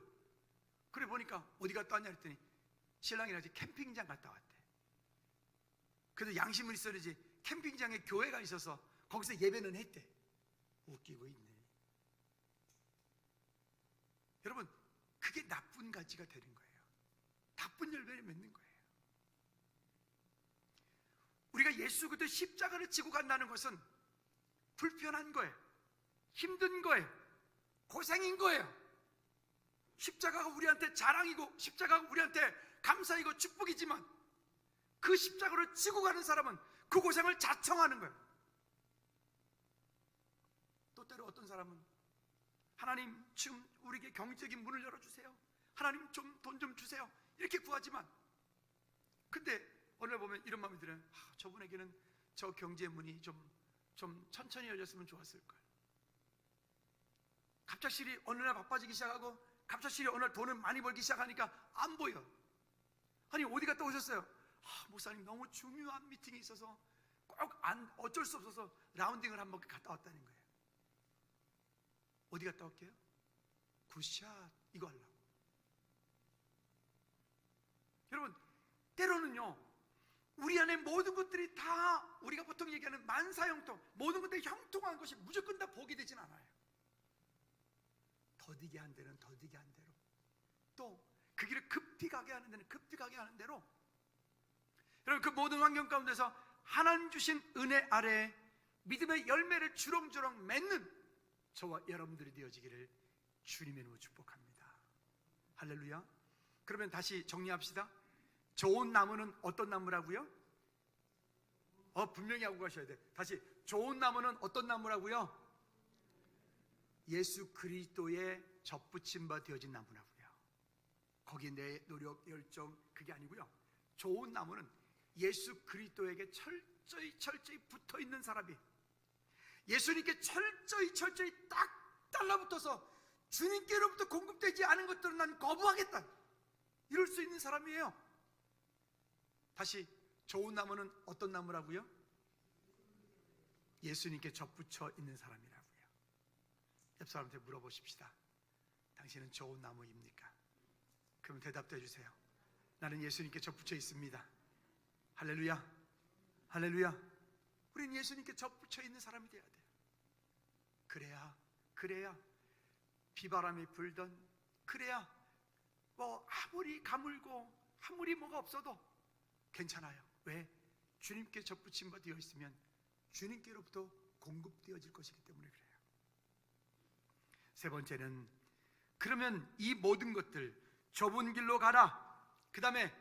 그래 보니까 어디 갔다 왔냐 했더니 신랑이랑 이제 캠핑장 갔다 왔대. 그래도 양심은 있어야지. 캠핑장에 교회가 있어서 거기서 예배는 했대. 웃기고 있네. 여러분, 그게 나쁜 가지가 되는 거예요. 나쁜 열매를 맺는 거예요. 우리가 예수 그리스도 십자가를 지고 간다는 것은 불편한 거예요. 힘든 거예요. 고생인 거예요. 십자가가 우리한테 자랑이고 십자가가 우리한테 감사이고 축복이지만 그 십자가를 지고 가는 사람은 그 고생을 자청하는 거예요. 또 때로 어떤 사람은 하나님 지금 우리에게 경제적인 문을 열어주세요. 하나님 좀 돈 좀 주세요. 이렇게 구하지만 근데 어느 날 보면 이런 마음이 들어요. 저분에게는 저 경제 문이 좀 천천히 열렸으면 좋았을걸. 갑작스레 어느 날 바빠지기 시작하고 갑작스레 어느 날 돈을 많이 벌기 시작하니까 안 보여. 아니 어디 갔다 오셨어요? 목사님 너무 중요한 미팅이 있어서 꼭 어쩔 수 없어서 라운딩을 한번 갔다 왔다는 거예요. 어디 갔다 올게요? 굿샷 이거 하려고. 여러분, 때로는요 우리 안에 모든 것들이 다 우리가 보통 얘기하는 만사형통, 모든 것들이 형통한 것이 무조건 다 복이 되진 않아요. 더디게 한 데는 더디게 한 대로, 또 그 길을 급히 가게 하는 데는 급히 가게 하는 대로, 여러분 그 모든 환경 가운데서 하나님 주신 은혜 아래 믿음의 열매를 주렁주렁 맺는 저와 여러분들이 되어지기를 주님의 이름으로 축복합니다. 할렐루야. 그러면 다시 정리합시다. 좋은 나무는 어떤 나무라고요? 분명히 하고 가셔야 돼. 다시, 좋은 나무는 어떤 나무라고요? 예수 그리스도의 접붙임 바 되어진 나무라고요. 거기에 내 노력, 열정 그게 아니고요. 좋은 나무는 예수 그리스도에게 철저히 붙어 있는 사람이, 예수님께 철저히 딱 달라붙어서 주님께로부터 공급되지 않은 것들은 난 거부하겠다, 이럴 수 있는 사람이에요. 다시, 좋은 나무는 어떤 나무라고요? 예수님께 접붙여 있는 사람이라고요. 옆 사람한테 물어보십시다. 당신은 좋은 나무입니까? 그럼 대답도 해주세요. 나는 예수님께 접붙여 있습니다. 할렐루야, 할렐루야. 우리는 예수님께 접붙여 있는 사람이 되어야 돼요. 그래야 비바람이 불던, 그래야 뭐 아무리 가물고 아무리 뭐가 없어도 괜찮아요. 왜? 주님께 접붙임 바 되어 있으면 주님께로부터 공급되어질 것이기 때문에 그래요. 세 번째는, 그러면 이 모든 것들, 좁은 길로 가라, 그 다음에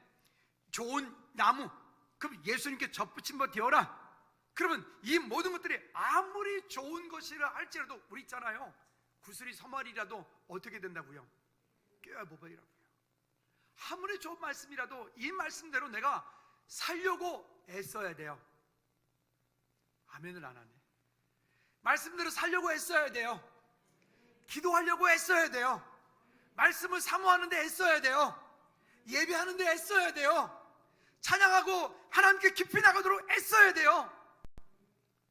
좋은 나무, 그럼 예수님께 접붙임 바 되어라. 그러면 이 모든 것들이 아무리 좋은 것이라 할지라도, 우리 있잖아요, 구슬이 서말이라도 어떻게 된다고요? 껴야 보배라고요. 아무리 좋은 말씀이라도 이 말씀대로 내가 살려고 애써야 돼요. 아멘을 안 하네. 말씀대로 살려고 애써야 돼요. 기도하려고 애써야 돼요. 말씀을 사모하는데 애써야 돼요. 예배하는데 애써야 돼요. 찬양하고 하나님께 깊이 나가도록 애써야 돼요.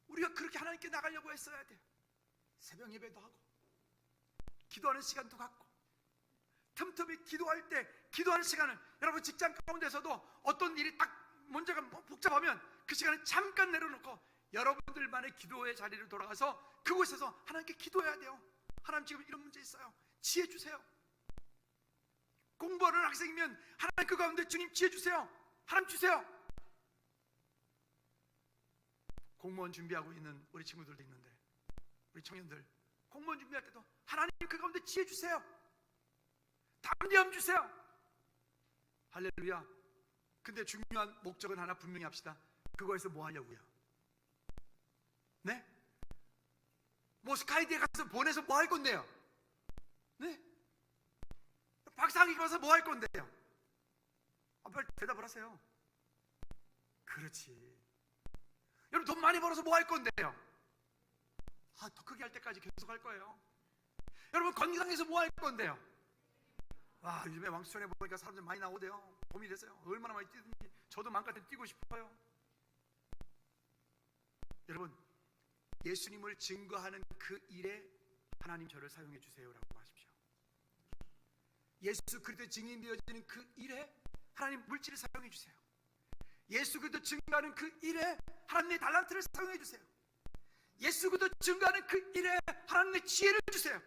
우리가 그렇게 하나님께 나가려고 애써야 돼요. 새벽 예배도 하고 기도하는 시간도 갖고, 틈틈이 기도할 때, 기도하는 시간을, 여러분 직장 가운데서도 어떤 일이 딱 문제가 복잡하면 그 시간을 잠깐 내려놓고 여러분들만의 기도의 자리를 돌아가서 그곳에서 하나님께 기도해야 돼요. 하나님, 지금 이런 문제 있어요. 지혜 주세요. 공부하는 학생이면 하나님 그 가운데 주님 지혜 주세요. 하나님 주세요. 공무원 준비하고 있는 우리 친구들도 있는데, 우리 청년들 공무원 준비할 때도 하나님 그 가운데 지혜 주세요. 담대함 주세요. 할렐루야. 근데 중요한 목적은 하나 분명히 합시다. 그거에서 뭐 하려고요? 네? 뭐 스카이디에 가서 보내서 뭐 할 건데요? 네? 박사학위 가서 뭐 할 건데요? 빨리 대답을 하세요. 그렇지. 여러분 돈 많이 벌어서 뭐 할 건데요? 더 크게 할 때까지 계속 할 거예요. 여러분 건강해서 뭐 할 건데요? 요즘에 왕수천에 보니까 사람들 많이 나오대요. 봄이 됐어요. 얼마나 많이 뛰든지 저도 마음껏 뛰고 싶어요. 여러분, 예수님을 증거하는 그 일에 하나님 저를 사용해 주세요라고 하십시오. 예수 그리스도 증인 되어지는 그 일에 하나님 물질을 사용해 주세요. 예수 그리스도 증거하는 그 일에 하나님의 달란트를 사용해 주세요. 예수 그리스도 증거하는 그 일에 하나님의 지혜를 주세요.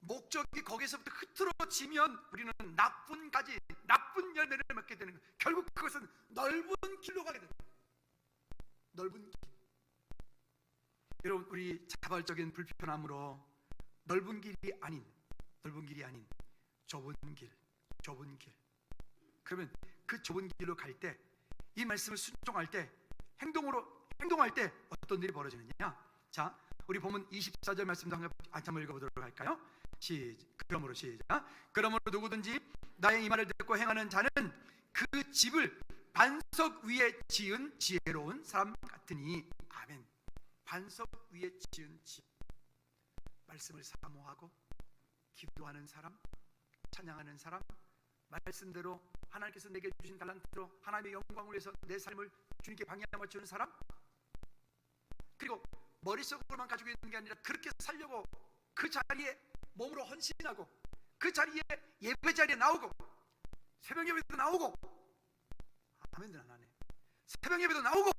목적이 거기서부터 흐트러지면 우리는 나쁜 가지, 나쁜 열매를 맺게 되는 거예요. 결국 그것은 넓은 길로 가게 됩니다. 넓은 길. 여러분, 우리 자발적인 불편함으로 넓은 길이 아닌 좁은 길. 그러면 그 좁은 길로 갈 때, 이 말씀을 순종할 때, 행동할 때 어떤 일이 벌어지느냐? 자, 우리 본문 24절 말씀도 한번 읽어보도록 할까요? 그러므로 시작. 그러므로 누구든지 나의 이 말을 듣고 행하는 자는 그 집을 반석 위에 지은 지혜로운 사람 같으니. 아멘. 반석 위에 지은 집. 말씀을 사모하고 기도하는 사람, 찬양하는 사람, 말씀대로 하나님께서 내게 주신 달란트로 하나님의 영광을 위해서 내 삶을 주님께 방향 맞추는 사람, 그리고 머릿속으로만 가지고 있는 게 아니라 그렇게 살려고 그 자리에 몸으로 헌신하고, 그 자리에 예배 자리에 나오고, 새벽 예배도 나오고, 아멘들 안 하네. 새벽 예배도 나오고,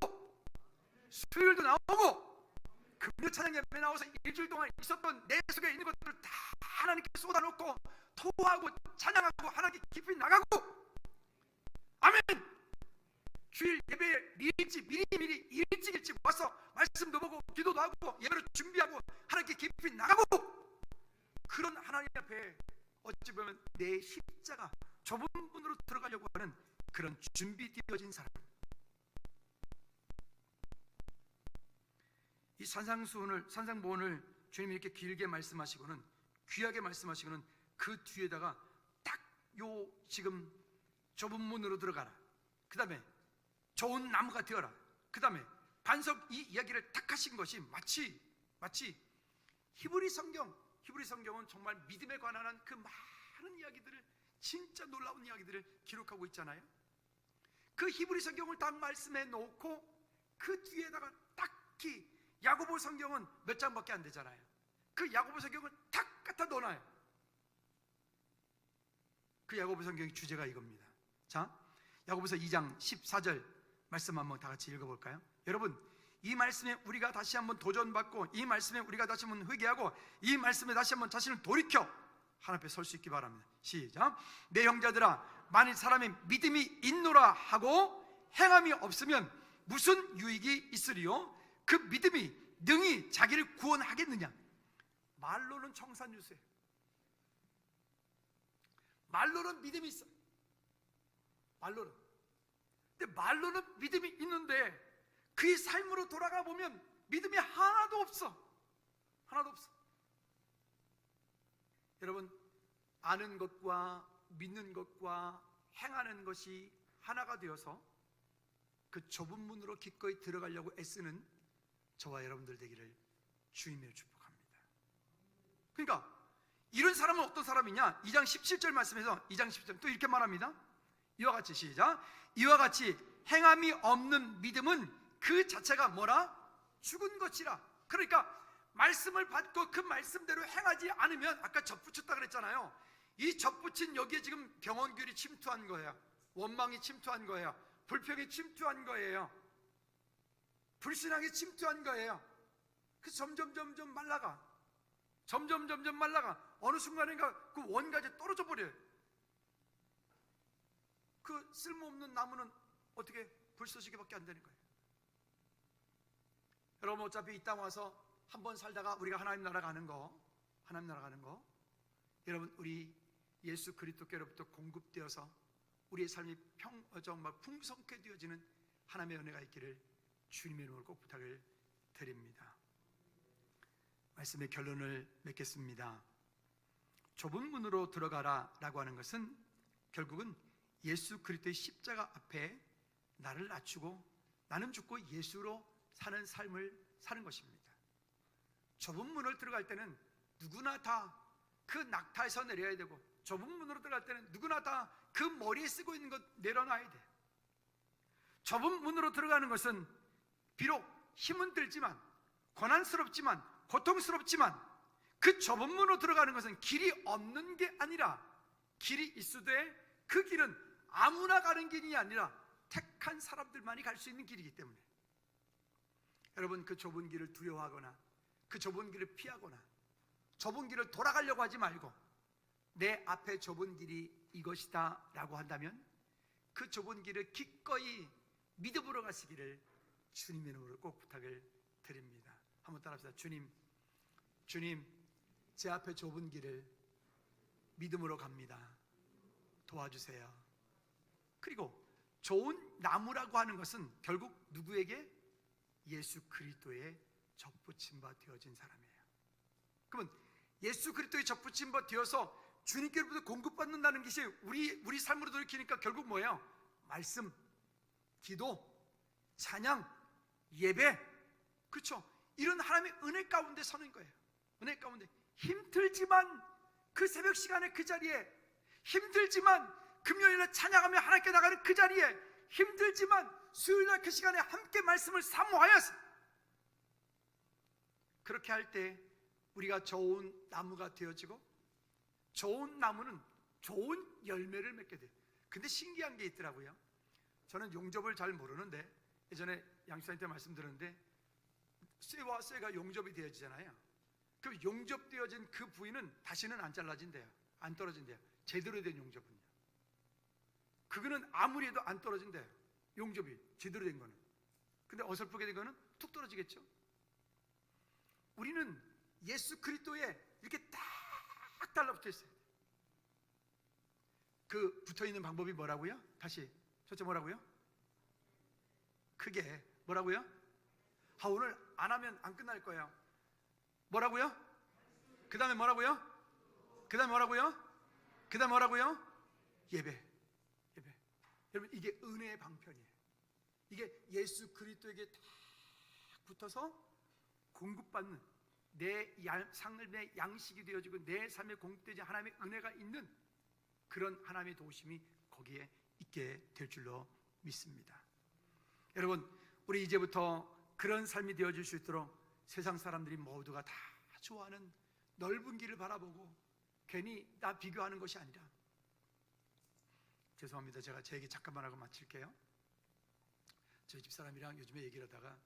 수요일도 나오고, 금요 찬양 예배 나와서 일주일 동안 있었던 내 속에 있는 것들을 다 하나님께 쏟아놓고 토하고 찬양하고 하나님께 깊이 나가고, 아멘. 주일 예배에 미리 일찍 와서 말씀도 보고 기도도 하고 예배를 준비하고 하나님께 깊이 나가고, 그런 하나님 앞에 어찌 보면 내 십자가 좁은 문으로 들어가려고 하는 그런 준비되어진 사람. 이 산상보훈을 주님이 이렇게 길게 말씀하시고는, 귀하게 말씀하시고는 그 뒤에다가 딱 요 지금 좁은 문으로 들어가라, 그 다음에 좋은 나무가 되어라, 그 다음에 반석, 이 이야기를 딱 하신 것이 마치 히브리 성경은 정말 믿음에 관한 그 많은 이야기들을, 진짜 놀라운 이야기들을 기록하고 있잖아요. 그 히브리 성경을 딱 말씀해 놓고 그 뒤에다가 딱히 야고보 성경은 몇 장밖에 안 되잖아요. 그 야고보 성경을 탁 갖다 놓아요. 그 야고보 성경의 주제가 이겁니다. 자, 야고보서 2장 14절 말씀 한번 다 같이 읽어볼까요? 여러분, 이 말씀에 우리가 다시 한번 도전받고, 이 말씀에 우리가 다시 한번 회개하고, 이 말씀에 다시 한번 자신을 돌이켜 하나님 앞에 설 수 있기 바랍니다. 시작. 내 형제들아, 만일 사람의 믿음이 있노라 하고 행함이 없으면 무슨 유익이 있으리요? 그 믿음이 능히 자기를 구원하겠느냐? 말로는 청산유수예요. 말로는 믿음이 있어. 근데 말로는 믿음이 있는데 그의 삶으로 돌아가 보면 믿음이 하나도 없어. 여러분, 아는 것과 믿는 것과 행하는 것이 하나가 되어서 그 좁은 문으로 기꺼이 들어가려고 애쓰는 저와 여러분들 되기를 주님의 축복합니다. 그러니까 이런 사람은 어떤 사람이냐? 2장 17절 말씀에서 2장 17절 또 이렇게 말합니다. 이와 같이, 시작. 이와 같이 행함이 없는 믿음은 그 자체가 뭐라? 죽은 것이라. 그러니까 말씀을 받고 그 말씀대로 행하지 않으면, 아까 접붙였다 그랬잖아요. 이 접붙인 여기에 지금 병원균이 침투한 거예요. 원망이 침투한 거예요. 불평이 침투한 거예요. 불신앙이 침투한 거예요. 그 점점 말라가. 점점 말라가. 어느 순간인가 그 원가지 떨어져 버려요. 그 쓸모없는 나무는 어떻게 불쏘시개밖에 안 되는 거예요. 여러분, 어차피 이 땅 와서 한번 살다가 우리가 하나님 나라 가는 거, 여러분, 우리 예수 그리스도께로부터 공급되어서 우리의 삶이 정말 풍성케 되어지는 하나님의 은혜가 있기를 주님의 이름으로 꼭 부탁을 드립니다. 말씀의 결론을 맺겠습니다. 좁은 문으로 들어가라 라고 하는 것은 결국은 예수 그리스도의 십자가 앞에 나를 낮추고 나는 죽고 예수로 사는 삶을 사는 것입니다. 좁은 문을 들어갈 때는 누구나 다 그 낙타에서 내려야 되고, 좁은 문으로 들어갈 때는 누구나 다 그 머리에 쓰고 있는 것 내려놔야 돼. 좁은 문으로 들어가는 것은 비록 힘은 들지만, 고난스럽지만, 고통스럽지만, 그 좁은 문으로 들어가는 것은 길이 없는 게 아니라 길이 있으되 그 길은 아무나 가는 길이 아니라 택한 사람들만이 갈 수 있는 길이기 때문에, 여러분, 그 좁은 길을 두려워하거나 그 좁은 길을 피하거나 좁은 길을 돌아가려고 하지 말고, 내 앞에 좁은 길이 이것이다 라고 한다면 그 좁은 길을 기꺼이 믿음으로 가시기를 주님의 이름으로 꼭 부탁을 드립니다. 한번 따라합시다. 주님, 제 앞에 좁은 길을 믿음으로 갑니다. 도와주세요. 그리고 좋은 나무라고 하는 것은 결국 누구에게? 예수 그리스도의 접붙임 바 되어진 사람이에요. 그러면 예수 그리스도의 접붙임 바 되어서 주님께로부터 공급받는다는 것이 우리 삶으로 돌이키니까 결국 뭐예요? 말씀, 기도, 찬양, 예배, 그렇죠? 이런 하나님의 은혜 가운데 서는 거예요. 은혜 가운데 힘들지만 그 새벽 시간에 그 자리에, 힘들지만 금요일에 찬양하며 하나님께 나가는 그 자리에, 힘들지만 수요일날 그 시간에 함께 말씀을 사모하여서, 그렇게 할 때 우리가 좋은 나무가 되어지고, 좋은 나무는 좋은 열매를 맺게 돼요. 근데 신기한 게 있더라고요. 저는 용접을 잘 모르는데 예전에 양수사님 때 말씀드렸는데, 쇠와 쇠가 용접이 되어지잖아요. 그 용접되어진 그 부위는 다시는 안 잘라진대요. 안 떨어진대요. 제대로 된 용접은요. 그거는 아무리 해도 안 떨어진대요. 용접이 제대로 된 거는. 근데 어설프게 된 거는 툭 떨어지겠죠. 우리는 예수 그리스도에 이렇게 딱 달라붙어 있어요. 그 붙어있는 방법이 뭐라고요? 다시 첫째 뭐라고요? 크게 뭐라고요? 오늘 안 하면 안 끝날 거예요. 뭐라고요? 그 다음에 뭐라고요? 그 다음에 뭐라고요? 그 다음에 뭐라고요? 예배. 여러분, 이게 은혜의 방편이에요. 이게 예수 그리스도에게 딱 붙어서 공급받는 내 삶의 양식이 되어지고 내 삶에 공급되지 하나님의 은혜가 있는 그런 하나님의 도우심이 거기에 있게 될 줄로 믿습니다. 여러분, 우리 이제부터 그런 삶이 되어질 수 있도록 세상 사람들이 모두가 다 좋아하는 넓은 길을 바라보고 괜히 나 비교하는 것이 아니라, 죄송합니다. 제가 제 얘기 잠깐만 하고 마칠게요. 저희 집사람이랑 요즘에 얘기를 하다가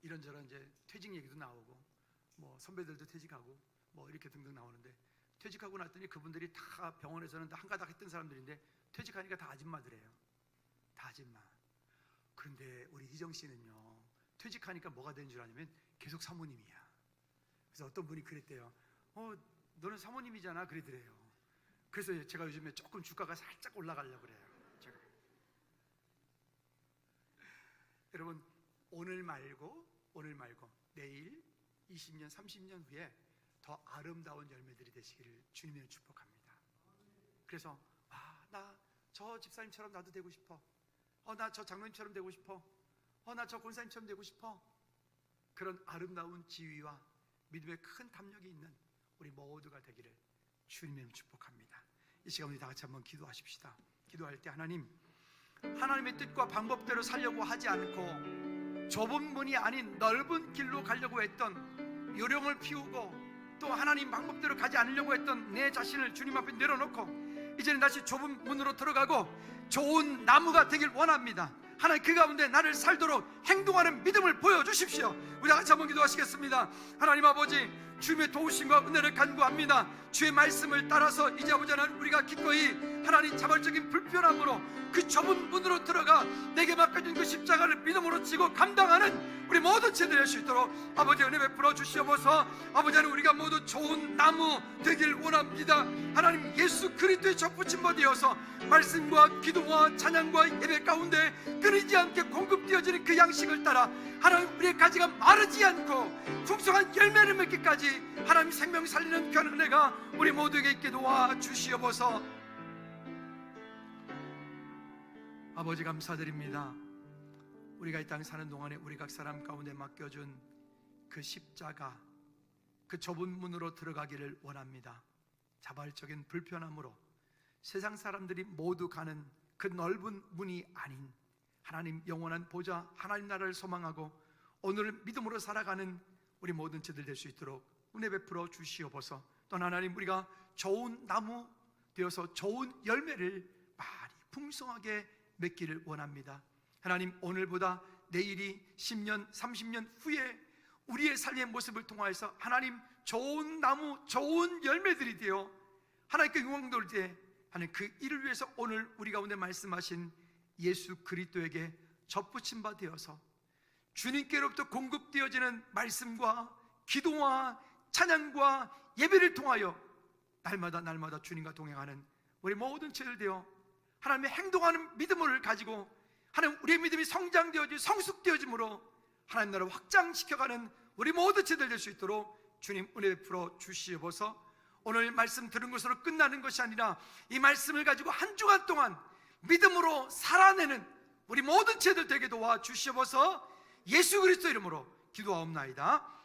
이런저런 이제 퇴직 얘기도 나오고 뭐 선배들도 퇴직하고 뭐 이렇게 등등 나오는데, 퇴직하고 났더니 그분들이 다 병원에서는 다 한가닥 했던 사람들인데 퇴직하니까 다 아줌마들이에요. 다 아줌마. 그런데 우리 희정 씨는요, 퇴직하니까 뭐가 된 줄 아냐면 계속 사모님이야. 그래서 어떤 분이 그랬대요. 너는 사모님이잖아, 그러더래요. 그래서 제가 요즘에 조금 주가가 살짝 올라가려고 그래요. 제가. 여러분, 오늘 말고 내일 20년 30년 후에 더 아름다운 열매들이 되시기를 주님의 축복합니다. 그래서 나 저 집사님처럼 나도 되고 싶어. 나 저 장로님처럼 되고 싶어. 나 저 권사님처럼 되고 싶어. 그런 아름다운 지위와 믿음의 큰 담력이 있는 우리 모두가 되기를 주님의 축복합니다. 이 시간 우리 다 같이 한번 기도하십시다. 기도할 때 하나님의 뜻과 방법대로 살려고 하지 않고 좁은 문이 아닌 넓은 길로 가려고 했던, 요령을 피우고 또 하나님 방법대로 가지 않으려고 했던 내 자신을 주님 앞에 내려놓고 이제는 다시 좁은 문으로 들어가고 좋은 나무가 되길 원합니다. 하나님, 그 가운데 나를 살도록 행동하는 믿음을 보여주십시오. 우리 다 같이 한번 기도하시겠습니다. 하나님 아버지, 주님의 도우심과 은혜를 간구합니다. 주의 말씀을 따라서 이제 아버지 하나님, 우리가 기꺼이 하나님 자발적인 불편함으로 그 좁은 문으로 들어가 내게 맡겨진 그 십자가를 믿음으로 지고 감당하는 우리 모든 죄들이 될 수 있도록 아버지 은혜 베풀어 주시옵소서. 아버지 하나님, 우리가 모두 좋은 나무 되길 원합니다. 하나님, 예수 그리스도의 접붙임바 되어서 말씀과 기도와 찬양과 예배 가운데 끊이지 않게 공급되어지는 그 양식을 따라 하나님, 우리의 가지가 마르지 않고 풍성한 열매를 맺기까지 하나님 생명 살리는 귀한 은혜가 우리 모두에게 있게 도와주시옵소서. 아버지, 감사드립니다. 우리가 이 땅 사는 동안에 우리 각 사람 가운데 맡겨준 그 십자가, 그 좁은 문으로 들어가기를 원합니다. 자발적인 불편함으로 세상 사람들이 모두 가는 그 넓은 문이 아닌 하나님 영원한 보좌 하나님 나라를 소망하고 오늘을 믿음으로 살아가는 우리 모든 죄들 될 수 있도록 은혜 베풀어 주시옵소서. 또 하나님, 우리가 좋은 나무 되어서 좋은 열매를 많이 풍성하게 맺기를 원합니다. 하나님, 오늘보다 내일이 10년 30년 후에 우리의 삶의 모습을 통하여서 하나님 좋은 나무 좋은 열매들이 되어 하나님께 영광 돌 때 하나님, 그 일을 위해서 오늘 우리 가운데 말씀하신 예수 그리스도에게 접붙임 바 되어서 주님께로부터 공급되어지는 말씀과 기도와 찬양과 예배를 통하여 날마다 주님과 동행하는 우리 모든 죄들 되어 하나님의 행동하는 믿음을 가지고 하나님, 우리의 믿음이 성장되어지고 성숙되어짐으로 하나님 나라를 확장시켜가는 우리 모든 죄들 될 수 있도록 주님 은혜 베풀어 주시옵소서. 오늘 말씀 들은 것으로 끝나는 것이 아니라 이 말씀을 가지고 한 주간 동안 믿음으로 살아내는 우리 모든 죄들 되게 도와주시옵소서. 예수 그리스도 이름으로 기도하옵나이다.